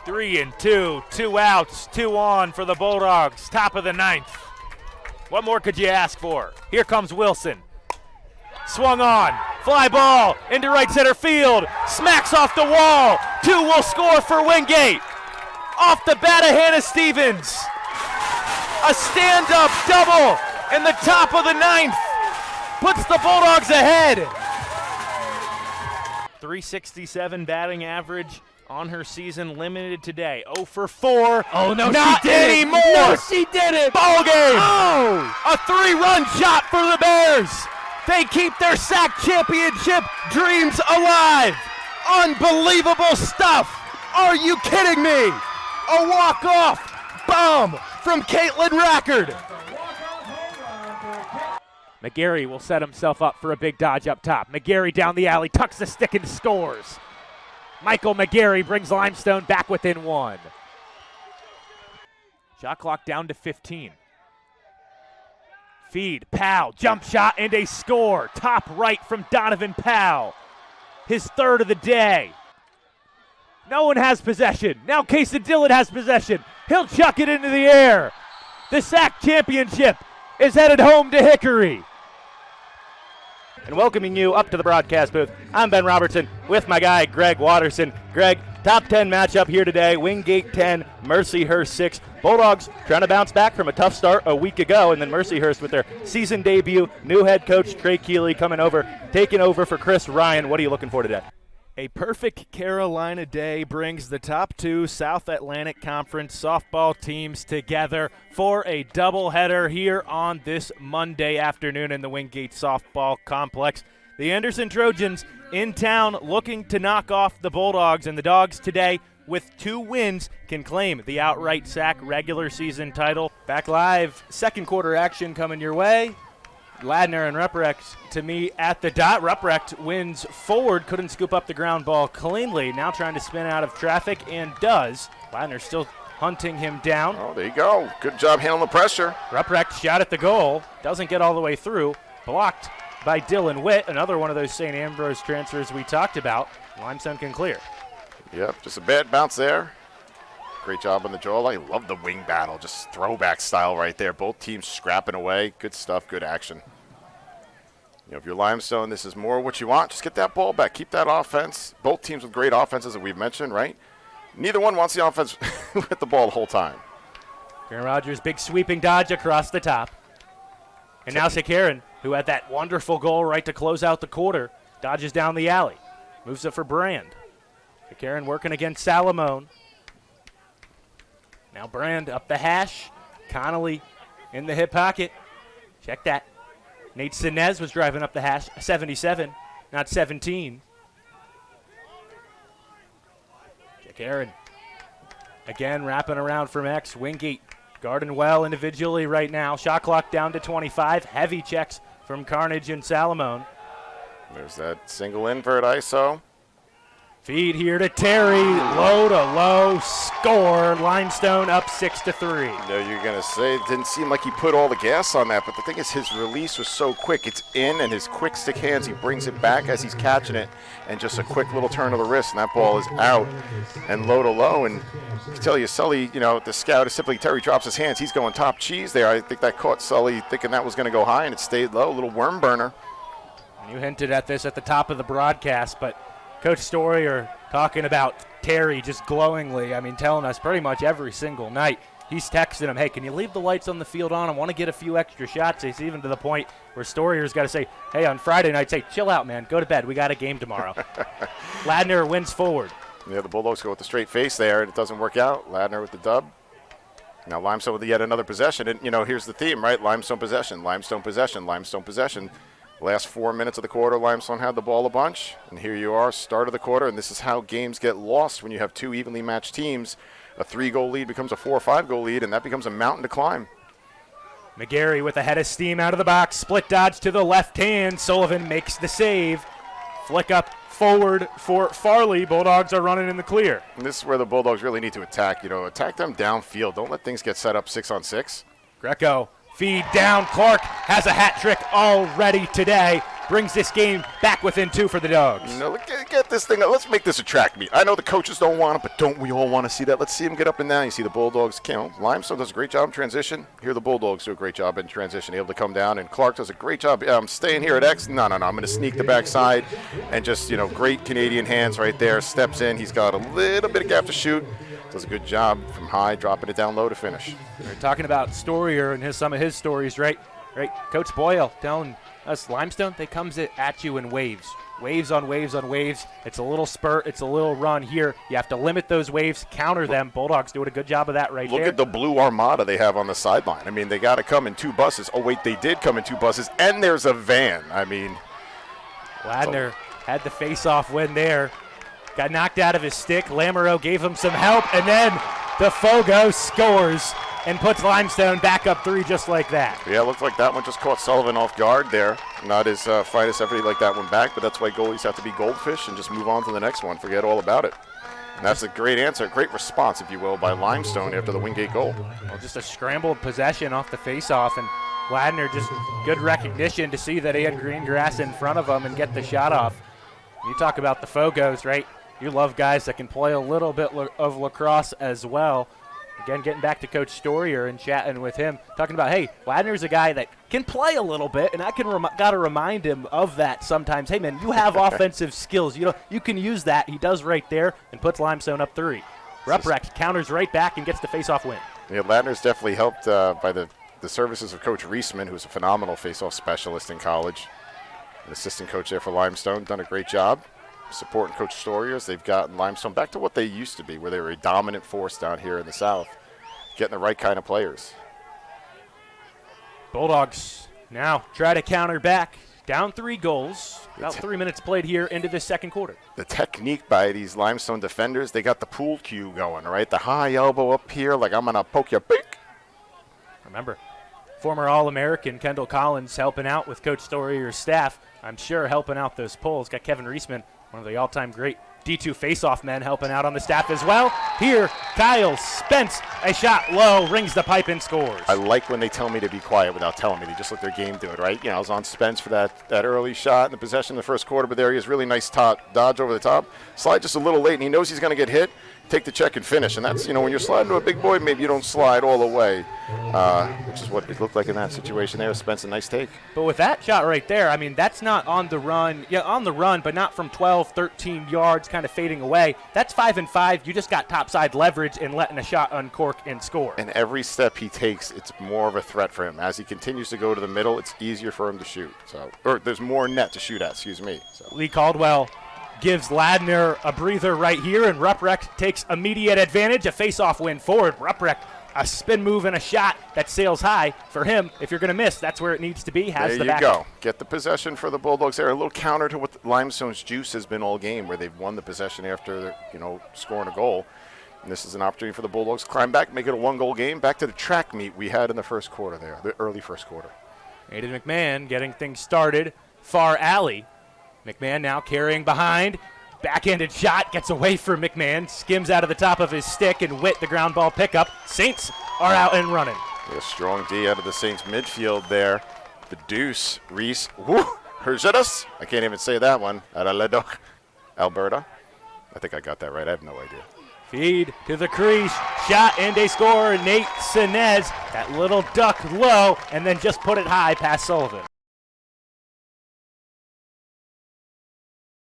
3-2, 2 outs, 2 on for the Bulldogs, top of the 9th. What more could you ask for? Here comes Wilson. Swung on, fly ball into right center field, smacks off the wall. 2 will score for Wingate. Off the bat of Hannah Stevens. A stand-up double in the top of the 9th. Puts the Bulldogs ahead. 367 batting average on her season, limited today. 0 for 4. Oh, no, not she did anymore. it. No, she did it. Ball game. Oh! A 3-run shot for the Bears. They keep their SAC championship dreams alive. Unbelievable stuff. Are you kidding me? A walk-off bomb from Caitlin Rackard. McGarry will set himself up for a big dodge up top. McGarry down the alley, tucks the stick and scores. Michael McGarry brings Limestone back within 1. Shot clock down to 15. Feed, Powell, jump shot and a score. Top right from Donovan Powell. His 3rd of the day. No one has possession. Now Casey Dillon has possession. He'll chuck it into the air. The SAC championship is headed home to Hickory. And welcoming you up to the broadcast booth, I'm Ben Robertson with my guy Greg Watterson. Greg, top 10 matchup here today. Wingate 10, Mercyhurst 6. Bulldogs trying to bounce back from a tough start a week ago, and then Mercyhurst with their season debut. New head coach Trey Keeley coming over, taking over for Chris Ryan. What are you looking for today? A perfect Carolina day brings the top 2 South Atlantic Conference softball teams together for a doubleheader here on this Monday afternoon in the Wingate Softball Complex. The Anderson Trojans in town looking to knock off the Bulldogs, and the Dogs today with 2 wins can claim the outright SAC regular season title. Back live, second quarter action coming your way. Ladner and Ruprecht to meet at the dot. Ruprecht wins forward, couldn't scoop up the ground ball cleanly. Now trying to spin out of traffic and does. Ladner still hunting him down. Oh, there you go. Good job handling the pressure. Ruprecht shot at the goal. Doesn't get all the way through. Blocked by Dylan Witt, another one of those St. Ambrose transfers we talked about. Limestone can clear. Yep, just a bad bounce there. Great job on the jawline. Love the wing battle, just throwback style right there. Both teams scrapping away. Good stuff, good action. You know, if you're Limestone, this is more what you want. Just get that ball back. Keep that offense. Both teams with great offenses that we've mentioned, right? Neither one wants the offense with the ball the whole time. Karen Rogers, big sweeping dodge across the top. And now Karen, who had that wonderful goal right to close out the quarter, dodges down the alley. Moves it for Brand. Karen working against Salamone. Now Brand up the hash. Connolly in the hip pocket. Check that. Nate Sinez was driving up the hash. 77, not 17. Check Aaron. Again, wrapping around from X. Wingate guarding well individually right now. Shot clock down to 25. Heavy checks from Carnage and Salamone. There's that single invert ISO. Feed here to Terry, low to low, score. Limestone up 6-3. No, you're going to say it didn't seem like he put all the gas on that, but the thing is his release was so quick. It's in, and his quick stick hands, he brings it back as he's catching it, and just a quick little turn of the wrist, and that ball is out and low to low. And I tell you, Sully, you know, the scout is simply Terry drops his hands. He's going top cheese there. I think that caught Sully thinking that was going to go high, and it stayed low, a little worm burner. You hinted at this at the top of the broadcast, but Coach Story talking about Terry just glowingly, I mean, telling us pretty much every single night. He's texting him, hey, can you leave the lights on the field on? I want to get a few extra shots. It's even to the point where Storyer's got to say, hey, on Friday night, say, chill out, man. Go to bed. We got a game tomorrow. Ladner wins forward. Yeah, the Bulldogs go with the straight face there, and it doesn't work out. Ladner with the dub. Now Limestone with yet another possession. And, you know, here's the theme, right? Limestone possession, Limestone possession, Limestone possession. Last 4 minutes of the quarter, Limestone had the ball a bunch. And here you are, start of the quarter, and this is how games get lost when you have 2 evenly matched teams. A 3-goal lead becomes a 4 or 5-goal lead, and that becomes a mountain to climb. McGarry with a head of steam out of the box. Split dodge to the left hand. Sullivan makes the save. Flick up forward for Farley. Bulldogs are running in the clear. And this is where the Bulldogs really need to attack. You know, attack them downfield. Don't let things get set up 6-on-6. Greco. Feed down. Clark has a hat trick already today. brings this game back within 2 for the Dogs. You know, get this thing. Let's make this a track meet. I know the coaches don't want it, but don't we all want to see that? Let's see them get up and down. You see the Bulldogs, Limestone does a great job in transition. Here the Bulldogs do a great job in transition, able to come down, and Clark does a great job. I'm staying here at X. No, I'm going to sneak the backside, and just, great Canadian hands right there. Steps in. He's got a little bit of gap to shoot. Does a good job from high, dropping it down low to finish. We're talking about Storier and some of his stories, right? Coach Boyle telling us Limestone, they comes at you in waves. Waves on waves on waves. It's a little spurt. It's a little run here. You have to limit those waves, counter them. Bulldogs doing a good job of that there. Look at the blue armada they have on the sideline. I mean, they got to come in 2 buses. Oh, wait, they did come in 2 buses, and there's a van. I mean. Ladner had the face-off win there. Got knocked out of his stick. Lamoureux gave him some help, and then the Fogo scores and puts Limestone back up 3 just like that. Yeah, it looked like that one just caught Sullivan off guard there. Not his finest effort. He like that one back, but that's why goalies have to be goldfish and just move on to the next one. Forget all about it. And that's a great answer, great response, if you will, by Limestone after the Wingate goal. Well, just a scrambled possession off the face-off, and Ladner just good recognition to see that he had green grass in front of him and get the shot off. You talk about the Fogos, right? You love guys that can play a little bit of lacrosse as well. Again, getting back to Coach Storier and chatting with him, talking about, hey, Ladner's a guy that can play a little bit, and I got to remind him of that sometimes. Hey, man, you have offensive skills. You can use that. He does right there and puts Limestone up 3. Ruprecht counters right back and gets the face-off win. Yeah, Ladner's definitely helped by the services of Coach Reisman, who's a phenomenal face-off specialist in college, an assistant coach there for Limestone, done a great job supporting Coach Storier as they've gotten Limestone back to what they used to be, where they were a dominant force down here in the South, getting the right kind of players. Bulldogs now try to counter back, down 3 goals. About 3 minutes played here into this second quarter. The technique by these Limestone defenders, they got the pool cue going, right? The high elbow up here, like I'm going to poke you. Bink. Remember, former All-American Kendall Collins helping out with Coach Storier's staff. I'm sure helping out those pulls. Got Kevin Reisman, one of the all-time great D2 face-off men, helping out on the staff as well. Here, Kyle Spence, a shot low, rings the pipe and scores. I like when they tell me to be quiet without telling me. They just let their game do it, right? I was on Spence for that early shot in the possession in the first quarter, but there he is, really nice dodge over the top. Slide just a little late, and he knows he's going to get hit. Take the check and finish, and that's, when you're sliding to a big boy, maybe you don't slide all the way, which is what it looked like in that situation there. Spence, a nice take. But with that shot right there, I mean, that's not on the run. Yeah, on the run, but not from 12, 13 yards, kind of fading away. That's 5 and 5. You just got topside leverage and letting a shot uncork and score. And every step he takes, it's more of a threat for him. As he continues to go to the middle, it's easier for him to shoot. Or there's more net to shoot at, excuse me. Lee Caldwell gives Ladner a breather right here, and Ruprecht takes immediate advantage. A face-off win forward. Ruprecht, a spin move and a shot that sails high for him. If you're going to miss, that's where it needs to be. There you go. Get the possession for the Bulldogs there. A little counter to what Limestone's juice has been all game, where they've won the possession after, scoring a goal. And this is an opportunity for the Bulldogs to climb back, make it a 1-goal game. Back to the track meet we had in the first quarter there, the early first quarter. Aiden McMahon getting things started. Far alley. McMahon now carrying behind. Backhanded shot, gets away from McMahon, skims out of the top of his stick, and Witt, the ground ball pickup. Saints are out and running. A strong D out of the Saints midfield there. The deuce, Reese, Hergetas, I can't even say that one, Araledo, Alberta. I think I got that right, I have no idea. Feed to the crease, shot and a score. Nate Sinez, that little duck low, and then just put it high past Sullivan.